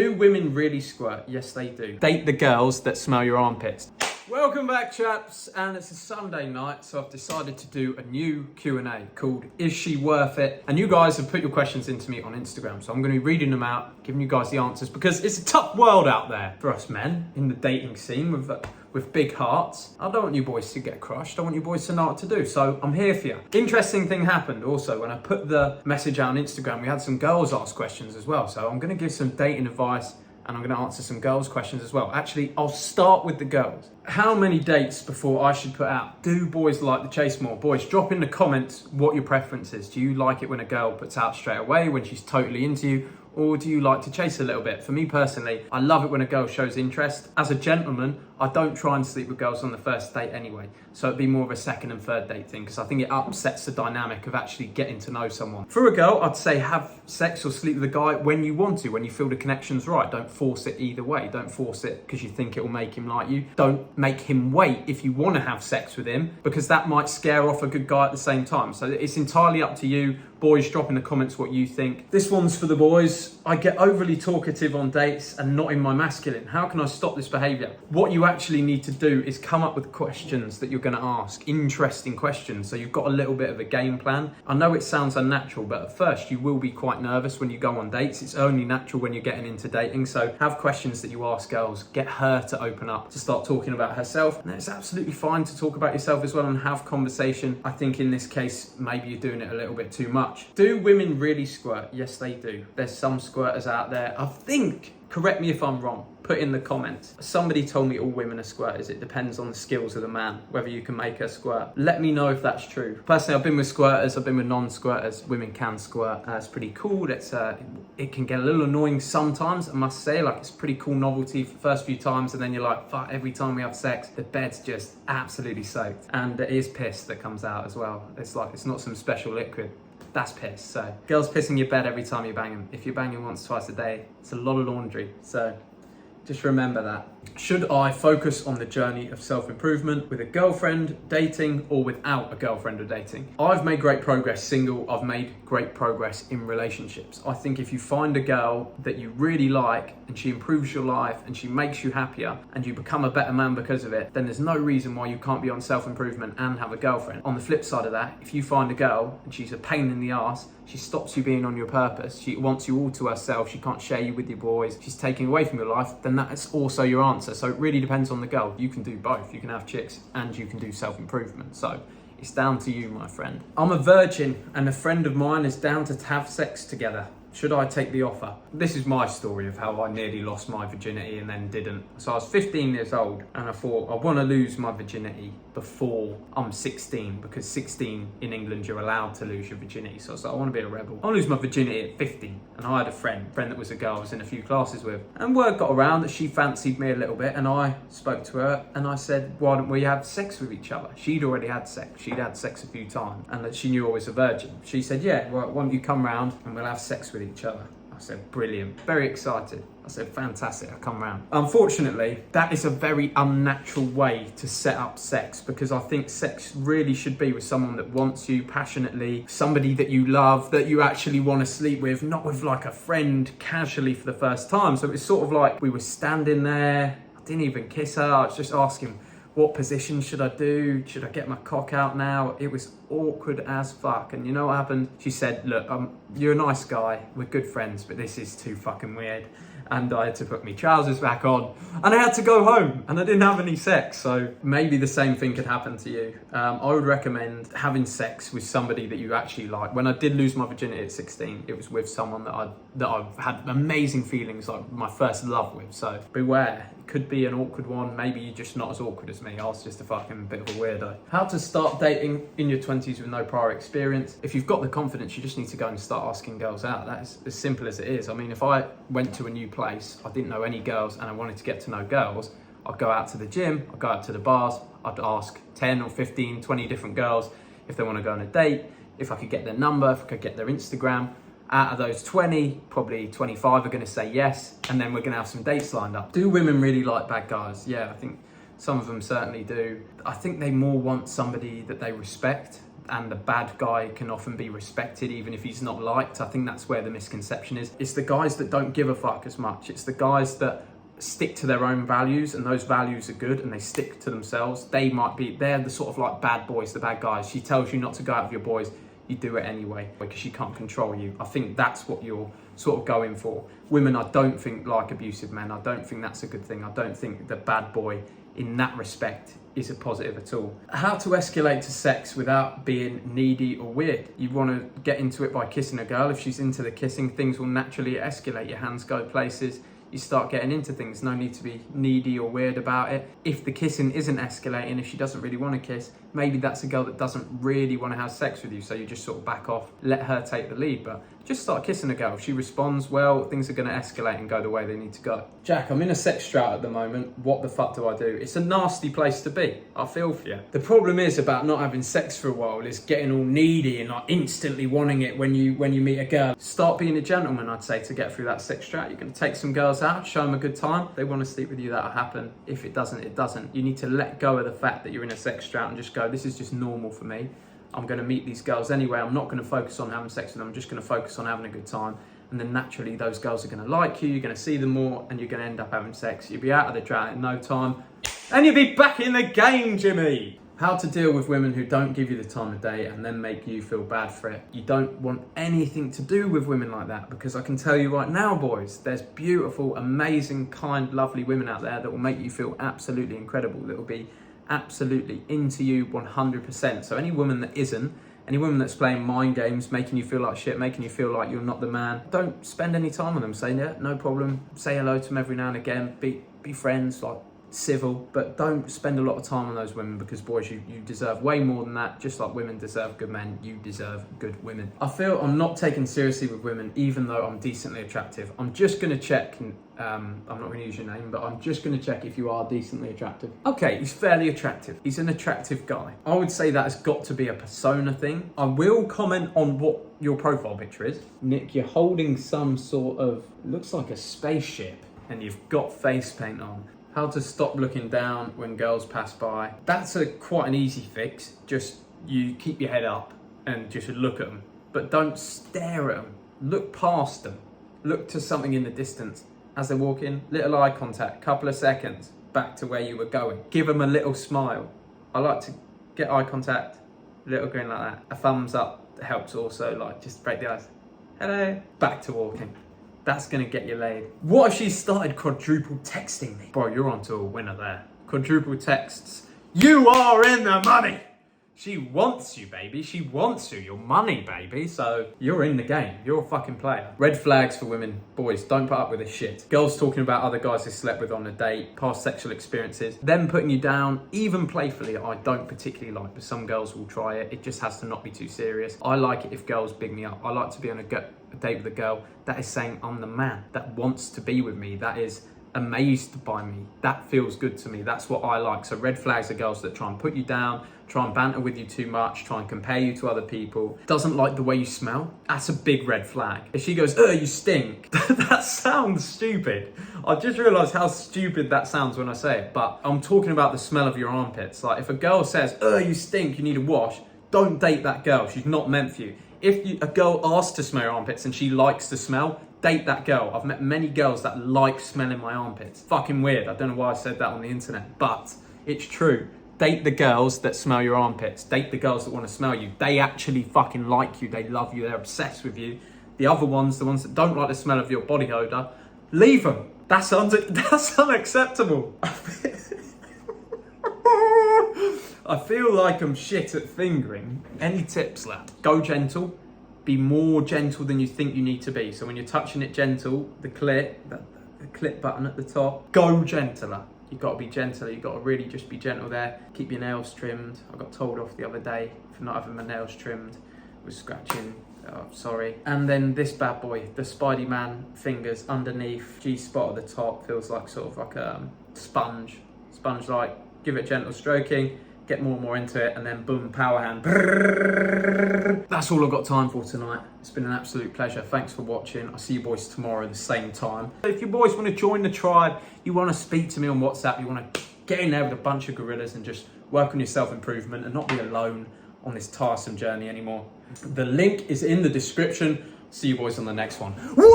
Do women really squirt? Yes, they do. Date the girls that smell your armpits. Welcome back, chaps, and it's a Sunday night, so I've decided to do a new Q&A called Is She Worth It? And you guys have put your questions into me on Instagram, so I'm going to be reading them out, giving you guys the answers, because it's a tough world out there for us men in the dating scene with big hearts. I don't want you boys to get crushed. I want you boys to know what to do, so I'm here for you. Interesting thing happened also when I put the message out on Instagram. We had some girls ask questions as well, so I'm going to give some dating advice and I'm going to answer some girls' questions as well. Actually, I'll start with the girls. How many dates before I should put out? Do boys like the chase more? Boys, drop in the comments what your preference is. Do you like it when a girl puts out straight away, when she's totally into you? Or do you like to chase a little bit? For me personally, I love it when a girl shows interest. As a gentleman, I don't try and sleep with girls on the first date anyway. So it'd be more of a second and third date thing, because I think it upsets the dynamic of actually getting to know someone. For a girl, I'd say have sex or sleep with a guy when you want to, when you feel the connection's right. Don't force it either way. Don't force it because you think it will make him like you. Don't make him wait if you want to have sex with him, because that might scare off a good guy at the same time. So it's entirely up to you. Boys, drop in the comments what you think. This one's for the boys. I get overly talkative on dates and not in my masculine. How can I stop this behavior? What you actually need to do is come up with questions that you're going to ask, interesting questions, so you've got a little bit of a game plan. I know it sounds unnatural, but at first you will be quite nervous when you go on dates. It's only natural when you're getting into dating, so have questions that you ask girls. Get her to open up, to start talking about herself. And it's absolutely fine to talk about yourself as well and have conversation. I think in this case, maybe you're doing it a little bit too much. Do women really squirt? Yes, they do. There's some squirters out there. I think, correct me if I'm wrong, put in the comments. Somebody told me all women are squirters. It depends on the skills of the man, whether you can make her squirt. Let me know if that's true. Personally, I've been with squirters, I've been with non-squirters. Women can squirt. It's pretty cool. It can get a little annoying sometimes, I must say. Like, it's pretty cool novelty for the first few times, and then you're like, fuck, every time we have sex, the bed's just absolutely soaked. And it is piss that comes out as well. It's like, it's not some special liquid. That's piss. So girls pissing your bed every time you bang them. If you're banging once, twice a day, it's a lot of laundry. So just remember that. Should I focus on the journey of self-improvement with a girlfriend, dating, or without a girlfriend or dating? I've made great progress single. I've made great progress in relationships. I think if you find a girl that you really like and she improves your life and she makes you happier and you become a better man because of it, then there's no reason why you can't be on self-improvement and have a girlfriend. On the flip side of that, if you find a girl and she's a pain in the ass, she stops you being on your purpose, she wants you all to herself, she can't share you with your boys, she's taking away from your life, then that's also your answer. So it really depends on the girl. You can do both. You can have chicks and you can do self-improvement. So it's down to you, my friend. I'm a virgin and a friend of mine is down to have sex together. Should I take the offer? This is my story of how I nearly lost my virginity and then didn't. So I was 15 years old and I thought I want to lose my virginity before I'm 16, because 16 in England you're allowed to lose your virginity. So I was like, I want to be a rebel. I want to lose my virginity at 15. And I had a friend that was a girl I was in a few classes with. And word got around that she fancied me a little bit, and I spoke to her and I said, why don't we have sex with each other? She'd already had sex. She'd had sex a few times and that she knew I was a virgin. She said, yeah, well, why don't you come round and we'll have sex with each other? I said, brilliant. Very excited. I said, fantastic, I'll come round. Unfortunately, that is a very unnatural way to set up sex, because I think sex really should be with someone that wants you passionately, somebody that you love, that you actually want to sleep with, not with like a friend casually for the first time. So it was sort of like we were standing there. I didn't even kiss her. I was just asking, what position should I do? Should I get my cock out now? It was awkward as fuck. And you know what happened? She said, look, you're a nice guy. We're good friends, but this is too fucking weird. And I had to put my trousers back on and I had to go home and I didn't have any sex. So maybe the same thing could happen to you. I would recommend having sex with somebody that you actually like. When I did lose my virginity at 16, it was with someone that I've had amazing feelings, like my first love with. So beware. Could be an awkward one. Maybe you're just not as awkward as me. I was just a fucking bit of a weirdo. How to start dating in your 20s with no prior experience. If you've got the confidence, you just need to go and start asking girls out. That's as simple as it is. I mean, if I went to a new place, I didn't know any girls and I wanted to get to know girls, I'd go out to the gym, I'd go out to the bars, I'd ask 10 or 15, 20 different girls if they want to go on a date, if I could get their number, if I could get their Instagram. Out of those 20, probably 25 are going to say yes, and then we're going to have some dates lined up. Do women really like bad guys? Yeah, I think some of them certainly do. I think they more want somebody that they respect and the bad guy can often be respected even if he's not liked. I think that's where the misconception is. It's the guys that don't give a fuck as much. It's the guys that stick to their own values, and those values are good, and they stick to themselves. They're the sort of like bad boys, the bad guys. She tells you not to go out with your boys, you do it anyway because she can't control you. I think that's what you're sort of going for. Women, I don't think like abusive men. I don't think that's a good thing. I don't think the bad boy in that respect is a positive at all. How to escalate to sex without being needy or weird. You want to get into it by kissing a girl. If she's into the kissing, things will naturally escalate. Your hands go places. You start getting into things. No need to be needy or weird about it. If the kissing isn't escalating, if she doesn't really want to kiss, maybe that's a girl that doesn't really want to have sex with you. So you just sort of back off, let her take the lead. But just start kissing a girl. If she responds well, things are going to escalate and go the way they need to go. Jack, I'm in a sex drought at the moment. What the fuck do I do? It's a nasty place to be. I feel for you. The problem is about not having sex for a while is getting all needy and like instantly wanting it when you meet a girl. Start being a gentleman, I'd say, to get through that sex drought. You're going to take some girls out, show them a good time. If they want to sleep with you, that'll happen. If it doesn't, it doesn't. You need to let go of the fact that you're in a sex drought and just go, this is just normal for me. I'm going to meet these girls anyway. I'm not going to focus on having sex with them. I'm just going to focus on having a good time. And then naturally those girls are going to like you. You're going to see them more and you're going to end up having sex. You'll be out of the drought in no time. And you'll be back in the game, Jimmy. How to deal with women who don't give you the time of day and then make you feel bad for it. You don't want anything to do with women like that, because I can tell you right now, boys, there's beautiful, amazing, kind, lovely women out there that will make you feel absolutely incredible. That will be absolutely into you 100%. So any woman that isn't, any woman that's playing mind games, making you feel like shit, making you feel like you're not the man, don't spend any time on them. Say, yeah, no problem. Say hello to them every now and again. Be friends, like civil, but don't spend a lot of time on those women, because boys, you deserve way more than that. Just like women deserve good men, you deserve good women. I feel I'm not taken seriously with women even though I'm decently attractive. I'm just going to check, I'm not going to use your name, but I'm just going to check if you are decently attractive. Okay, he's fairly attractive. He's an attractive guy. I would say that has got to be a persona thing. I will comment on what your profile picture is. Nick, you're holding some sort of, looks like a spaceship, and you've got face paint on. How to stop looking down when girls pass by. That's quite an easy fix. Just you keep your head up and just look at them, but don't stare at them. Look past them. Look to something in the distance as they're walking. Little eye contact, couple of seconds, back to where you were going. Give them a little smile. I like to get eye contact, little grin like that. A thumbs up helps also, like just break the ice. Hello. Back to walking. That's going to get you laid. What if she started quadruple texting me? Bro, you're onto a winner there. Quadruple texts. You are in the money. She wants you, baby. She wants you. Your money, baby. So you're in the game. You're a fucking player. Red flags for women. Boys, don't put up with this shit. Girls talking about other guys they slept with on a date, past sexual experiences, them putting you down, even playfully, I don't particularly like, but some girls will try it. It just has to not be too serious. I like it if girls big me up. I like to be on a date with a girl that is saying I'm the man, that wants to be with me, that is amazed by me. That feels good to me. That's what I like. So red flags are girls that try and put you down, try and banter with you too much, try and compare you to other people, doesn't like the way you smell. That's a big red flag. If she goes, you stink, that sounds stupid. I just realized how stupid that sounds when I say it, but I'm talking about the smell of your armpits. Like if a girl says, you stink, you need a wash, don't date that girl. She's not meant for you. If a girl asks to smell your armpits and she likes the smell, date that girl. I've met many girls that like smelling my armpits. Fucking weird. I don't know why I said that on the internet, but it's true. Date the girls that smell your armpits. Date the girls that want to smell you. They actually fucking like you. They love you. They're obsessed with you. The other ones, the ones that don't like the smell of your body odor, leave them. That's unacceptable. I feel like I'm shit at fingering. Any tips, lad? Go gentle. Be more gentle than you think you need to be. So when you're touching it gentle, the clit button at the top, go gentler. You've got to be gentler. You've got to really just be gentle there. Keep your nails trimmed. I got told off the other day for not having my nails trimmed. Was scratching. Oh, sorry. And then this bad boy, the Spidey-Man fingers underneath, G-spot at the top, feels like sort of like a sponge. Sponge-like. Give it gentle stroking. Get more and more into it, and then boom, power hand. That's all I've got time for tonight. It's been an absolute pleasure. Thanks for watching. I'll see you boys tomorrow at the same time. If you boys want to join the tribe, you want to speak to me on WhatsApp, you want to get in there with a bunch of gorillas and just work on your self-improvement and not be alone, on this tiresome journey anymore. The link is in the description. See you boys on the next one.